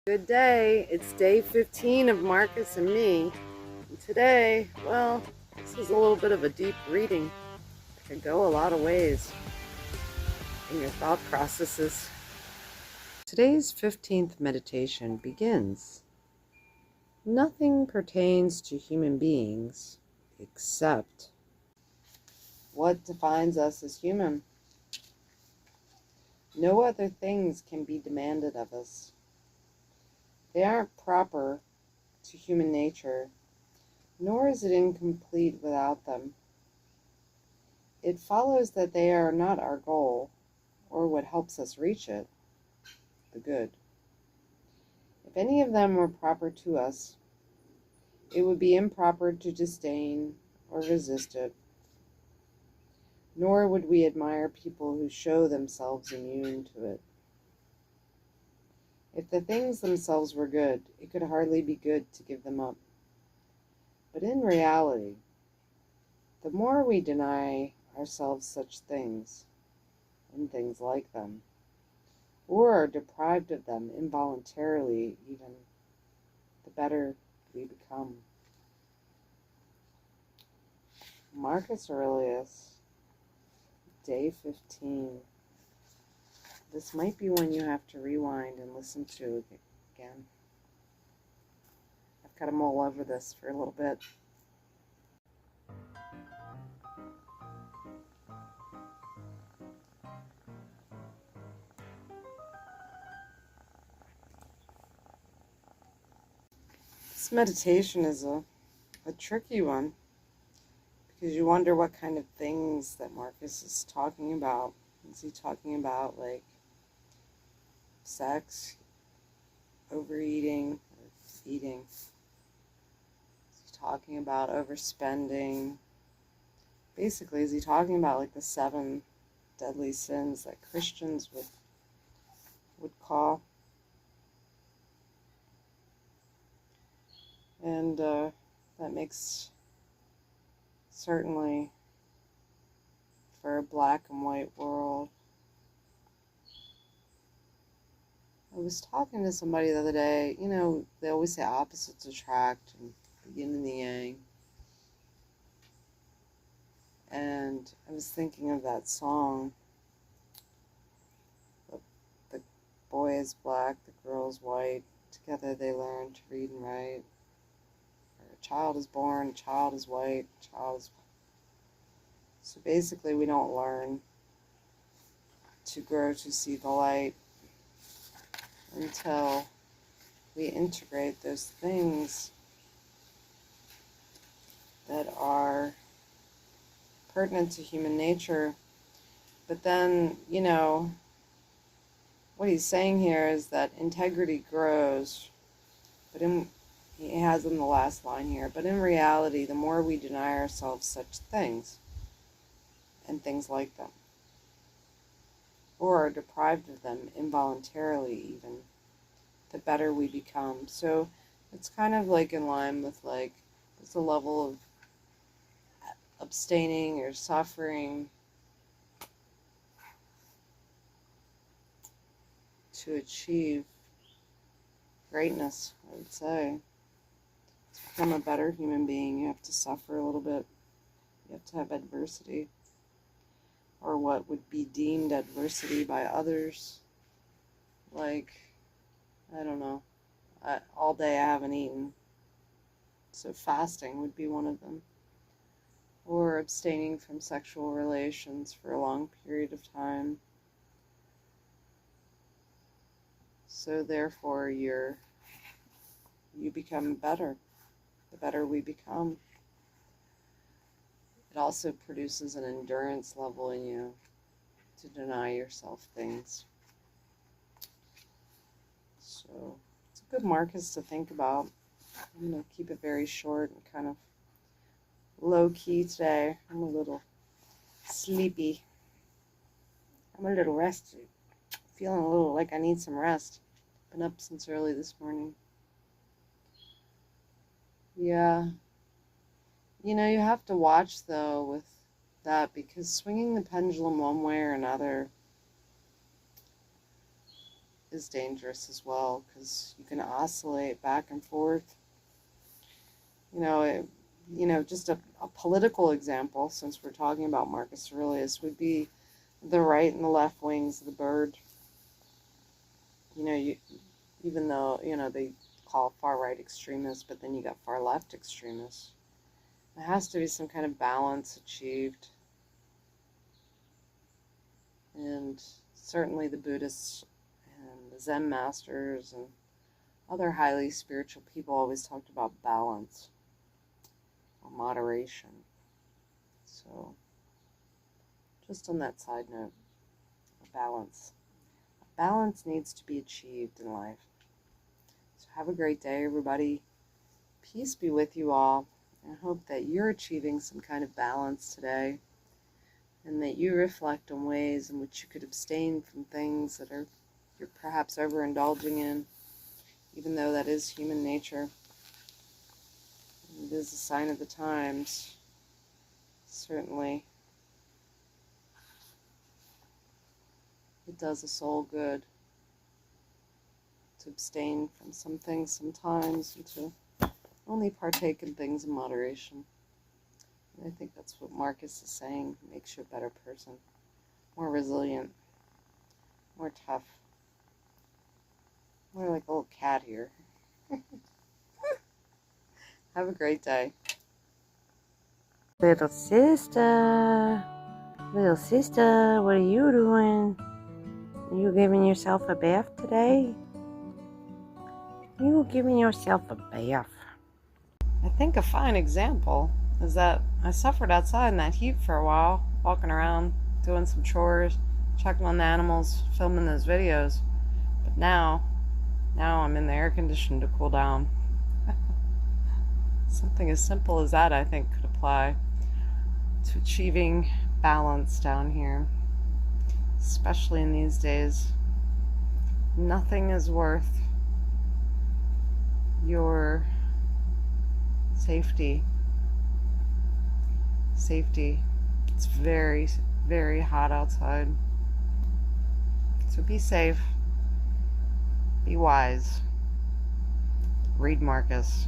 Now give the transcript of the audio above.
Good day. It's day 15 of Marcus and me. And today, well, this is a little bit of a deep reading. It can go a lot of ways in your thought processes. Today's 15th meditation begins. Nothing pertains to human beings except what defines us as human. No other things can be demanded of us. They aren't proper to human nature, nor is it incomplete without them. It follows that they are not our goal, or what helps us reach it, the good. If any of them were proper to us, it would be improper to disdain or resist it, nor would we admire people who show themselves immune to it. If the things themselves were good, it could hardly be good to give them up. But in reality, the more we deny ourselves such things, and things like them, or are deprived of them involuntarily even, the better we become. Marcus Aurelius, day 15. This might be one you have to rewind and listen to again. I've got to mull over this for a little bit. This meditation is a tricky one, because you wonder what kind of things that Marcus is talking about. Is he talking about like sex, overeating, or eating? Is he talking about overspending? Basically, is he talking about like the 7 deadly sins that Christians would call? And that makes certainly for a black and white world. I was talking to somebody the other day, they always say opposites attract and the yin and the yang. And I was thinking of that song, the boy is black, the girl is white, together they learn to read and write. A child is born, a child is white, a child is... So basically we don't learn to grow to see the light until we integrate those things that are pertinent to human nature. But then, what he's saying here is that integrity grows, but he has in the last line here, but in reality, the more we deny ourselves such things, and things like them, or are deprived of them involuntarily even, the better we become. So it's kind of like in line with like, there's a level of abstaining or suffering to achieve greatness, I would say. To become a better human being, you have to suffer a little bit. You have to have adversity, or what would be deemed adversity by others. Like, I don't know, all day I haven't eaten, so fasting would be one of them. Or abstaining from sexual relations for a long period of time. So therefore you become better, the better we become. It also produces an endurance level in you to deny yourself things. So it's a good Marcus to think about. I'm going to keep it very short and kind of low-key today. I'm a little sleepy. I'm a little rested. Feeling a little like I need some rest. Been up since early this morning. Yeah. You have to watch, though, with that, because swinging the pendulum one way or another is dangerous as well, because you can oscillate back and forth. Just a political example, since we're talking about Marcus Aurelius, would be the right and the left wings of the bird. Even though, they call far-right extremists, but then you got far-left extremists. There has to be some kind of balance achieved. And certainly the Buddhists and the Zen masters and other highly spiritual people always talked about balance or moderation. So, just on that side note, balance. Balance needs to be achieved in life. So have a great day, everybody. Peace be with you all. I hope that you're achieving some kind of balance today, and that you reflect on ways in which you could abstain from things that you're perhaps overindulging in, even though that is human nature. It is a sign of the times, certainly. It does a soul good to abstain from some things sometimes, and to only partake in things in moderation. And I think that's what Marcus is saying. It makes you a better person, more resilient, more tough, more like a little cat here. Have a great day. Little sister, what are you doing? Are you giving yourself a bath today? You giving yourself a bath? I think a fine example is that I suffered outside in that heat for a while, walking around, doing some chores, checking on the animals, filming those videos. But now I'm in the air conditioning to cool down. Something as simple as that, I think, could apply to achieving balance down here, especially in these days. Nothing is worth your safety. It's very, very hot outside. So be safe. Be wise. Read Marcus.